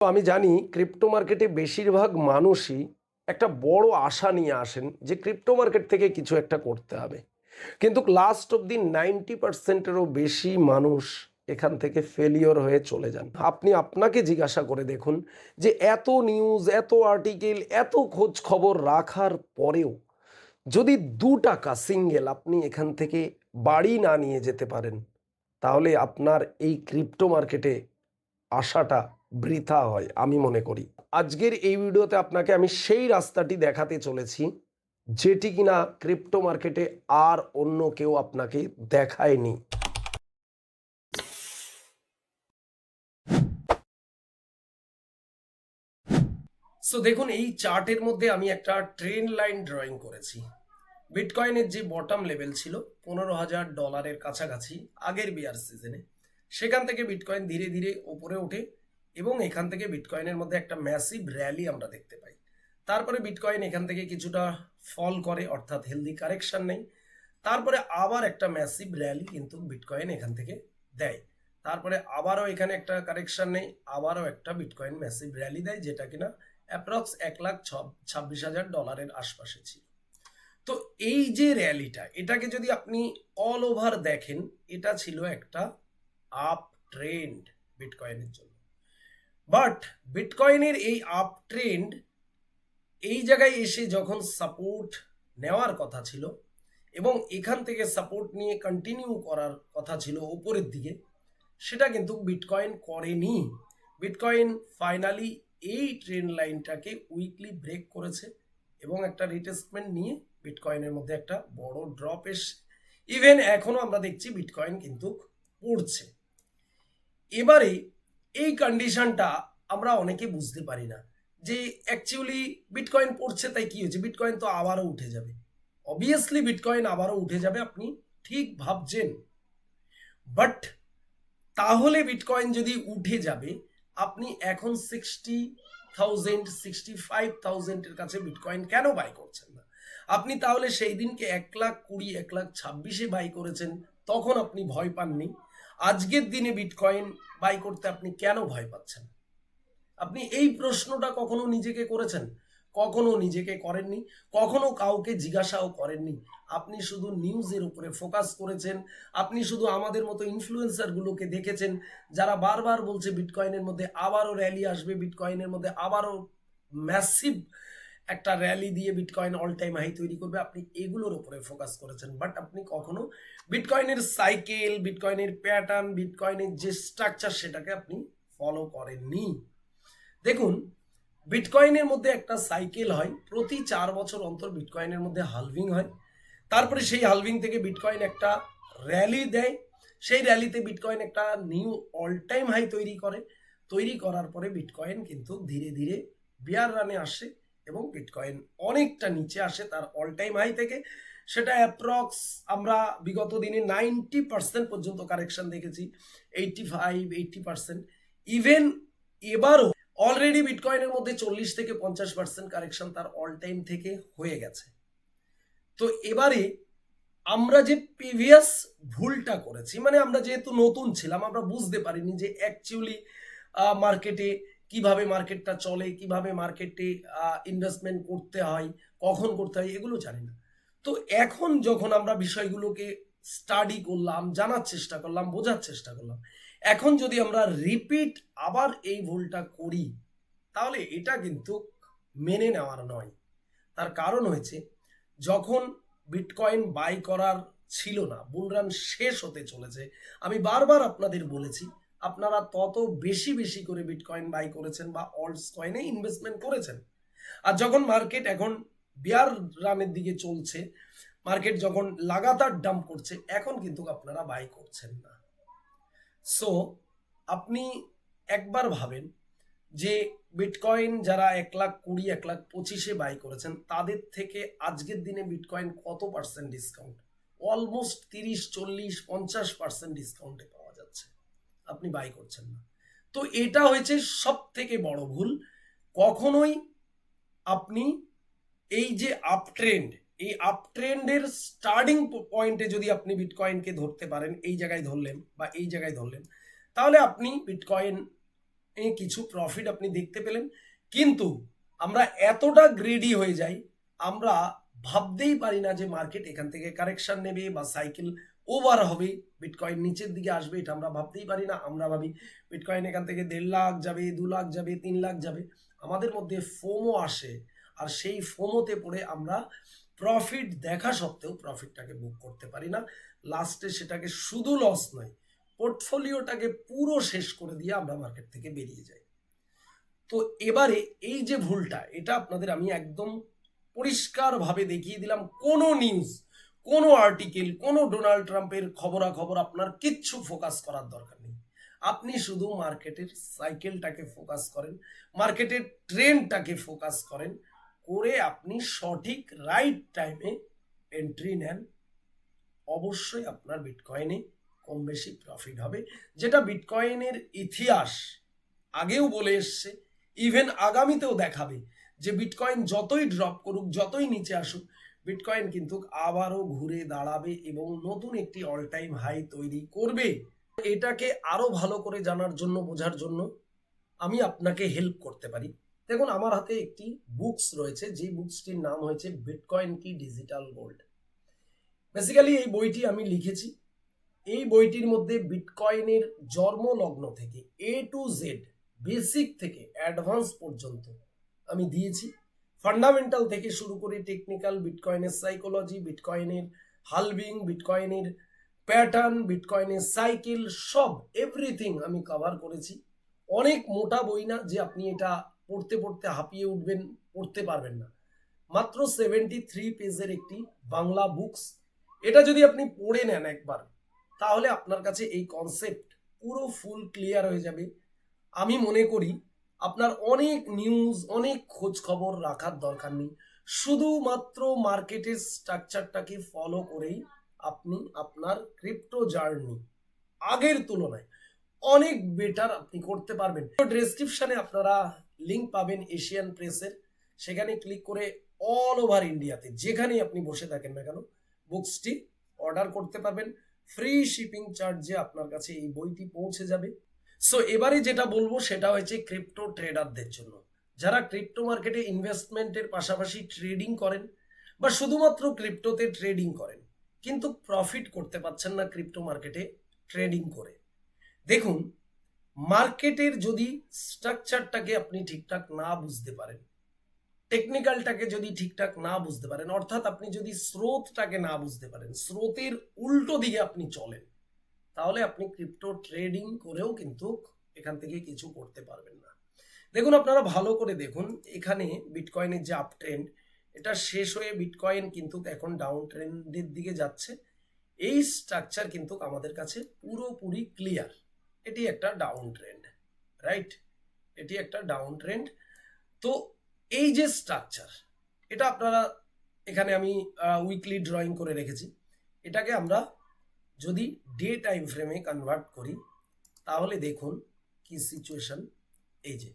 তো আমি জানি ক্রিপ্টো মার্কেটে বেশিরভাগ মানুষই একটা বড় আশা নিয়ে আসেন যে ক্রিপ্টো মার্কেট থেকে কিছু একটা করতে হবে, কিন্তু লাস্ট অব দি 90%-এরও বেশি মানুষ এখান থেকে ফেলিওর হয়ে চলে যান। আপনি আপনাকে জিজ্ঞাসা করে দেখুন যে এত নিউজ, এত আর্টিকেল, এত খোঁজ খবর রাখার পরেও যদি 2 টাকা সিঙ্গেল আপনি এখান থেকে বাড়ি না নিয়ে যেতে পারেন, তাহলে আপনার এই ক্রিপ্টো মার্কেটে আশাটা বৃথা হয় আমি মনে করি। আজকের এই ভিডিওতে আপনাকে আমি সেই রাস্তাটি দেখাতে চলেছি যেটি কিনা ক্রিপ্টো মার্কেটে আর অন্য কেউ আপনাকে দেখায়নি। সো দেখুন, এই চার্টের মধ্যে আমি একটা ট্রেন্ড লাইন ড্রয়িং করেছি। বিটকয়েনের যে বটম লেভেল ছিল $15,000 কাছাকাছি আগের বিয়ার সিজনে, সেখান থেকে বিটকয়েন ধীরে ধীরে উপরে ওঠে এবং এখান থেকে বিটকয়েনের মধ্যে একটা ম্যাসিভ র্যালি আমরা দেখতে পাই। তারপরে বিটকয়েন এখান থেকে কিছুটা ফল করে, অর্থাৎ হেলদি কারেকশন নেই। তারপরে আবার একটা ম্যাসিভ র্যালি কিন্তু বিটকয়েন এখান থেকে দেয়। তারপরে আবারও এখানে একটা কারেকশন নেই, আবারও একটা বিটকয়েন ম্যাসিভ র্যালি দেয়, যেটা কিনা অ্যাপ্রক্স $1,26,000 আশপাশে ছিল। তো এই যে র্যালিটা, এটাকে যদি আপনি অল ওভার দেখেন, এটা ছিল একটা আপ ট্রেন্ড বিটকয়েনের জন্য। বাট বিটকয়েনের এই আপ ট্রেন্ড এই জায়গায় এসে যখন সাপোর্ট নেওয়ার কথা ছিল এবং এখান থেকে সাপোর্ট নিয়ে কন্টিনিউ করার কথা ছিল উপরের দিকে, সেটা কিন্তু বিটকয়েন করেনি। বিটকয়েন ফাইনালি এই ট্রেন্ড লাইনটাকে উইকলি ব্রেক করেছে এবং একটা রিটেস্টমেন্ট নিয়ে বিটকয়েনের মধ্যে একটা বড় ড্রপ এসে ইভেন এখনো আমরা দেখছি বিটকয়েন কিন্তু পড়ছে। এবারে এই কন্ডিশনটা আমরা অনেকে বুঝতে পারি না যে অ্যাকচুয়ালি বিটকয়েন পড়ছে তাই কি হয়েছে, বিটকয়েন তো আবারও উঠে যাবে। অবভিয়াসলি বিটকয়েন আবারও উঠে যাবে, আপনি ঠিক ভাবছেন। বাট তাহলে বিটকয়েন যদি উঠে যাবে, আপনি এখন 60,000 65,000-এর কাছে বিটকয়েন কেন বাই করছেন না? আপনি তাহলে সেই দিনকে 1,20,000 1,26,000-এ বাই করেছেন, তখন আপনি ভয় পাননি। আজকের দিনে বিটকয়েন বাই করতে আপনি কেন ভয় পাচ্ছেন? আপনি এই প্রশ্নটা কখনো নিজেকে করেছেন? কখনো নিজেকে করেননি, কখনো কাউকে জিজ্ঞাসাও করেননি। আপনি শুধু নিউজের উপরে ফোকাস করেছেন। আপনি শুধু আমাদের মতো ইনফ্লুয়েন্সারগুলোকে দেখেছেন যারা বারবার বলছে বিটকয়েনের মধ্যে আবারও র্যালি আসবে, বিটকয়েনের মধ্যে আবারও ম্যাসিভ একটা র্যালি দিয়ে বিটকয়েন অল টাইম হাই তৈরি করবে। আপনি এগুলোর উপরে ফোকাস করেছেন, বাট আপনি কখনো বিটকয়েনের সাইকেল, বিটকয়েনের প্যাটার্ন, বিটকয়েনের যে স্ট্রাকচার, সেটাকে আপনি ফলো করেননি। দেখুন, বিটকয়েনের মধ্যে একটা সাইকেল হয়, প্রতি 4 বছর অন্তর বিটকয়েনের মধ্যে হালভিং হয়। তারপরে সেই হালভিং থেকে বিটকয়েন একটা র্যালি দেয়, সেই র্যালিতে বিটকয়েন একটা নিউ অল টাইম হাই তৈরি করে। তৈরি করার পরে বিটকয়েন কিন্তু ধীরে ধীরে বিয়ার রানে আসে এবং বিটকয়েন অনেকটা নিচে আসে তার অল টাইম হাই থেকে। সেটা অ্যাপ্রক্স আমরা বিগত দিনে 90% পর্যন্ত কারেকশন দেখেছি, 85-80%। ইভেন এবারও অলরেডি বিটকয়েনের মধ্যে 40 থেকে 50% কারেকশন তার অল টাইম থেকে হয়ে গেছে। তো এবারে আমরা যে প্রিভিয়াস ভুলটা করেছি, মানে আমরা যেহেতু নতুন ছিলাম, আমরা বুঝতে পারিনি যে অ্যাকচুয়ালি মার্কেটে কিভাবে মার্কেটটা চলে, কিভাবে মার্কেটে ইনভেস্টমেন্ট করতে হয়, কখন করতে হয়, এগুলো জানি না। তো এখন যখন আমরা বিষয়গুলোকে স্টাডি করলাম, জানার চেষ্টা করলাম, বোঝার চেষ্টা করলাম, এখন যদি আমরা রিপিট আবার এই ভুলটা করি, তাহলে এটা কিন্তু মেনে নেওয়ার নয়। তার কারণ হয়েছে, যখন বিটকয়েন বাই করার ছিল না, বুলরান শেষ হতে চলেছে, আমি বারবার আপনাদের বলেছি আপনারা তত বেশি বেশি করে বিটকয়েন বাই করেছেন বা অল্টস কয়েনে ইনভেস্টমেন্ট করেছেন। আর যখন মার্কেট এখন বিয়ার রানের দিকে চলছে, মার্কেট যখন লাগাতার ডাম্প করছে, এখন কিন্তু আপনারা বাই করছেন না। সো আপনি একবার ভাবেন যে বিটকয়েন যারা 1,20,000 1,25,000-এ বাই করেছেন, তাদের থেকে আজকের দিনে বিটকয়েন কত পার্সেন্ট ডিসকাউন্ট? অলমোস্ট 30, 40, 50% ডিসকাউন্টে পাওয়া যাচ্ছে, আপনি বাই করছেন না। তো এটা হয়েছে সব থেকে বড় ভুল। কখনোই আপনি এই যে আপ ট্রেন্ড, এই আপ ট্রেন্ডের স্টার্টিং পয়েন্টে যদি আপনি বিটকয়েনকে ধরতে পারেন, এই জায়গায় ধরলেন বা এই জায়গায় ধরলেন, তাহলে আপনি বিটকয়েন কিছু প্রফিট আপনি দেখতে পেলেন। কিন্তু আমরা এতটা গ্রেডি হয়ে যাই, আমরা ভাবতেই পারি না যে মার্কেট এখান থেকে কারেকশন নেবে বা সাইকেল ওভার হবে, বিটকয়েন নিচের দিকে আসবে, এটা আমরা ভাবতেই পারি না। আমরা ভাবি বিটকয়েন এখান থেকে 1.5 লাখ যাবে, 2 লাখ যাবে, 3 লাখ যাবে। আমাদের মধ্যে ফোমো আসে, আর সেই ফোমোতে পড়ে আমরা প্রফিট দেখা সত্ত্বেও প্রফিটটাকে বুক করতে পারি না। লাস্টে সেটাকে শুধু লস নয়, পোর্টফোলিওটাকে পুরো শেষ করে দিয়ে আমরা মার্কেট থেকে বেরিয়ে যাই। তো এবারে এই যে ভুলটা, এটা আপনাদের আমি একদম পরিষ্কারভাবে দেখিয়ে দিলাম। কোনো নিউজ, কোনো আর্টিকেল, কোনো ডোনাল্ড ট্রাম্পের খবরাখবর আপনার কিচ্ছু ফোকাস করার দরকার নেই। আপনি শুধু মার্কেটের সাইকেলটাকে ফোকাস করেন, মার্কেটের ট্রেন্ডটাকে ফোকাস করেন, করে আপনি সঠিক রাইট টাইমে এন্ট্রি নেন। অবশ্যই আপনার বিটকয়েনে কম বেশি প্রফিট হবে, যেটা বিটকয়েনের ইতিহাস আগেও বলে এসছে, ইভেন আগামীতেও দেখাবে যে বিটকয়েন যতই ড্রপ করুক, যতই নিচে আসুক, বিটকয়েন কিন্তু আবারও ঘুরে দাঁড়াবে এবং নতুন একটি অল টাইম হাই তৈরি করবে। এটাকে আরো ভালো করে জানার জন্য, বোঝার জন্য আমি আপনাকে হেল্প করতে পারি। দেখুন, আমার হাতে একটি বুকস রয়েছে, যে বুকসটির নাম হয়েছে বিটকয়েন কি ডিজিটাল গোল্ড। বেসিক্যালি এই বইটি আমি লিখেছি। এই বইটির মধ্যে বিটকয়েনের জন্মলগ্ন থেকে এ টু জেড, বেসিক থেকে অ্যাডভান্স পর্যন্ত আমি দিয়েছি। ফান্ডামেন্টাল থেকে শুরু করে টেকনিক্যাল, বিটকয়েনের সাইকোলজি, বিটকয়েনের হালভিং, বিটকয়েনের প্যাটার্ন, বিটকয়েনের সাইকেল, সব এভরিথিং আমি কভার করেছি। অনেক মোটা বই না যে আপনি এটা পড়তে পড়তে হাঁপিয়ে উঠবেন, পড়তে পারবেন না। মাত্র 73 পেজের একটি বাংলা বুকস। এটা যদি আপনি পড়ে নেন একবার, তাহলে আপনার কাছে এই কনসেপ্ট পুরো ফুল ক্লিয়ার হয়ে যাবে। আমি মনে করি আপনার অনেক নিউজ, অনেক খোঁজ খবর রাখার দরকার নেই। শুধুমাত্র মার্কেটের স্ট্রাকচারটাকে ফলো করেই আপনি আপনার ক্রিপ্টো জার্নি আগের তুলনায় অনেক বেটার আপনি করতে পারবেন। ডেসক্রিপশনে আপনারা লিঙ্ক পাবেন এশিয়ান প্রেসের, সেখানে ক্লিক করে অল ওভার ইন্ডিয়াতে যেখানেই আপনি বসে থাকেন না কেন, বুকসটি অর্ডার করতে পারবেন। ফ্রি শিপিং চার্জে আপনার কাছে এই বইটি পৌঁছে যাবে। সো এবারে যেটা বলবো সেটা হচ্ছে ক্রিপ্টো ট্রেডারদের জন্য, যারা ক্রিপ্টো মার্কেটে ইনভেস্টমেন্টের পাশাপাশি ট্রেডিং করেন বা শুধুমাত্র ক্রিপ্টোতে ট্রেডিং করেন কিন্তু প্রফিট করতে পারছেন না ক্রিপ্টো মার্কেটে ট্রেডিং করে। দেখুন, মার্কেটের যদি স্ট্রাকচারটাকে আপনি ঠিকঠাক না বুঝতে পারেন, টেকনিক্যালটাকে যদি ঠিকঠাক না বুঝতে পারেন, অর্থাৎ আপনি যদি স্রোতটাকে না বুঝতে পারেন, স্রোতের উল্টো দিকে আপনি চলেন, তাহলে আপনি ক্রিপ্টো ট্রেডিং করেও কিন্তু এখান থেকে কিছু করতে পারবেন না। দেখুন, আপনারা ভালো করে দেখুন, এখানে বিটকয়েনের যে আপ ট্রেন্ড, এটা শেষ হয়ে বিটকয়েন কিন্তু এখন ডাউন ট্রেন্ডের দিকে যাচ্ছে। এই স্ট্রাকচার কিন্তু আমাদের কাছে পুরোপুরি ক্লিয়ার। এটি একটা ডাউন ট্রেন্ড, রাইট? এটি একটা ডাউন ট্রেন্ড। তো এই যে স্ট্রাকচার, এটা আপনারা, এখানে আমি উইকলি ড্রয়িং করে রেখেছি। এটাকে আমরা যদি ডে টাইম ফ্রেমে কনভার্ট করি, তাহলে দেখুন কি সিচুয়েশন। এই যে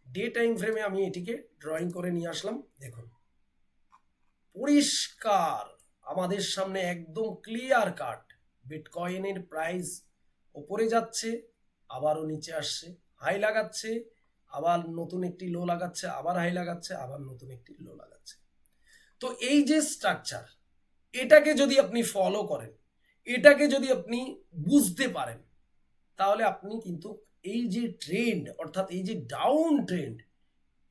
ডে টাইম ফ্রেমে আমি এটিকে ড্রয়িং করে নিয়ে আসলাম। দেখুন, পরিষ্কার আমাদের সামনে একদম ক্লিয়ার কাট বিটকয়েনের প্রাইস ওপরে যাচ্ছে, আবারও নিচে আসছে, হাই লাগাচ্ছে, আবার নতুন একটি লো লাগাচ্ছে, আবার হাই লাগাচ্ছে, আবার নতুন একটি লো লাগাচ্ছে। তো এই যে স্ট্রাকচার, এটাকে যদি আপনি ফলো করেন, এটাকে যদি আপনি বুঝতে পারেন, তাহলে আপনি কিন্তু এই যে ট্রেন্ড, অর্থাৎ এই যে ডাউন ট্রেন্ড,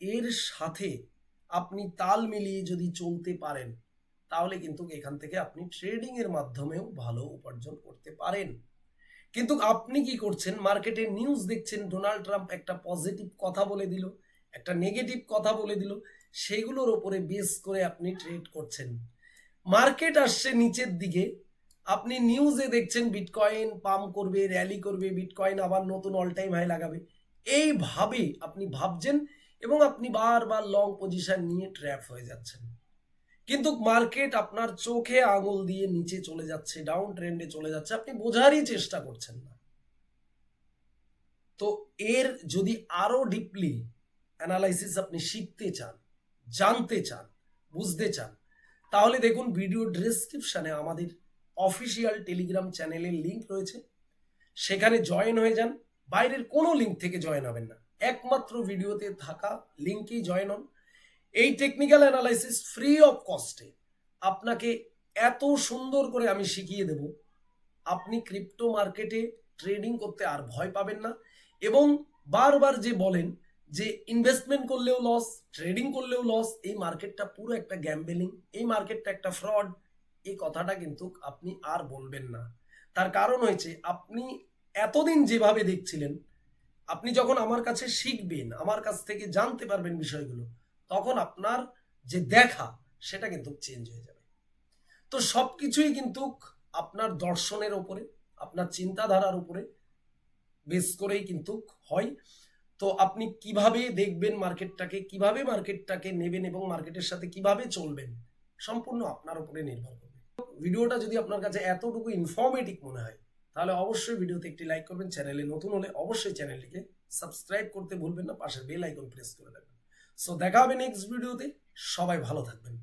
এর সাথে আপনি তাল মিলিয়ে যদি চলতে পারেন, তাহলে কিন্তু এখান থেকে আপনি ট্রেডিং এর মাধ্যমেও ভালো উপার্জন করতে পারেন। কিন্তু আপনি কি করছেন, মার্কেটে নিউজ দেখছেন, ডোনাল্ড ট্রাম্প একটা পজিটিভ কথা বলে দিল, একটা নেগেটিভ কথা বলে দিল, সেগুলোর ওপরে বেস করে আপনি ট্রেড করছেন। মার্কেট আসছে নিচের দিকে, আপনি নিউজে দেখছেন বিটকয়েন পাম্প করবে, র্যালি করবে, বিটকয়েন আবার নতুন অল টাইম হাই লাগাবে, এইভাবে আপনি ভাবছেন এবং আপনি বারবার লং পজিশন নিয়ে ট্র্যাপ হয়ে যাচ্ছেন। কিন্তু মার্কেট আপনার চোখে আঙুল দিয়ে নিচে চলে যাচ্ছে, ডাউন ট্রেন্ডে চলে যাচ্ছে, আপনি বোঝারই চেষ্টা করছেন না। তো এর যদি আরো ডিপলি অ্যানালাইসিস আপনি শিখতে চান, জানতে চান, বুঝতে চান, তাহলে দেখুন ভিডিও ডেসক্রিপশনে আমাদের অফিসিয়াল টেলিগ্রাম চ্যানেলের লিঙ্ক রয়েছে, সেখানে জয়েন হয়ে যান। বাইরের কোনো লিঙ্ক থেকে জয়েন হবেন না। একমাত্র ভিডিওতে থাকা লিঙ্কেই জয়েন হন। এই টেকনিক্যাল অ্যানালাইসিস ফ্রি অফ কস্টে আপনাকে এত সুন্দর করে আমি শিখিয়ে দেব, আপনি ক্রিপ্টো মার্কেটে ট্রেডিং করতে আর ভয় পাবেন না। এবং বারবার যে বলেন যে ইনভেস্টমেন্ট করলেও লস, ট্রেডিং করলেও লস, এই মার্কেটটা পুরো একটা গ্যাম্বেলিং, এই মার্কেটটা একটা ফ্রড, এই কথাটা কিন্তু আপনি আর বলবেন না। তার কারণ হয়েছে আপনি এতদিন যেভাবে দেখছিলেন, আপনি যখন আমার কাছে শিখবেন, আমার কাছ থেকে জানতে পারবেন বিষয়গুলো, তখন আপনার যে দেখা সেটা কিন্তু চেঞ্জ হয়ে যাবে। তো সবকিছুই কিন্তু আপনার দর্শনের উপরে, আপনার চিন্তাধারার উপরে বেস করেই কিন্তু হয়। তো আপনি কিভাবে দেখবেন মার্কেটটাকে, কিভাবে মার্কেটটাকে নেবেন এবং মার্কেটের সাথে কিভাবে চলবেন, সম্পূর্ণ আপনার উপরে নির্ভর করবে। ভিডিওটা যদি আপনার কাছে এতটুকু ইনফরমেটিভ মনে হয়, তাহলে অবশ্যই ভিডিওতে একটি লাইক করবেন। চ্যানেলে নতুন হলে অবশ্যই চ্যানেলটিকে সাবস্ক্রাইব করতে ভুলবেন না, পাশের বেল আইকন প্রেস করে দেবেন। সো দেখা হবে নেক্সট ভিডিওতে। সবাই ভালো থাকবেন।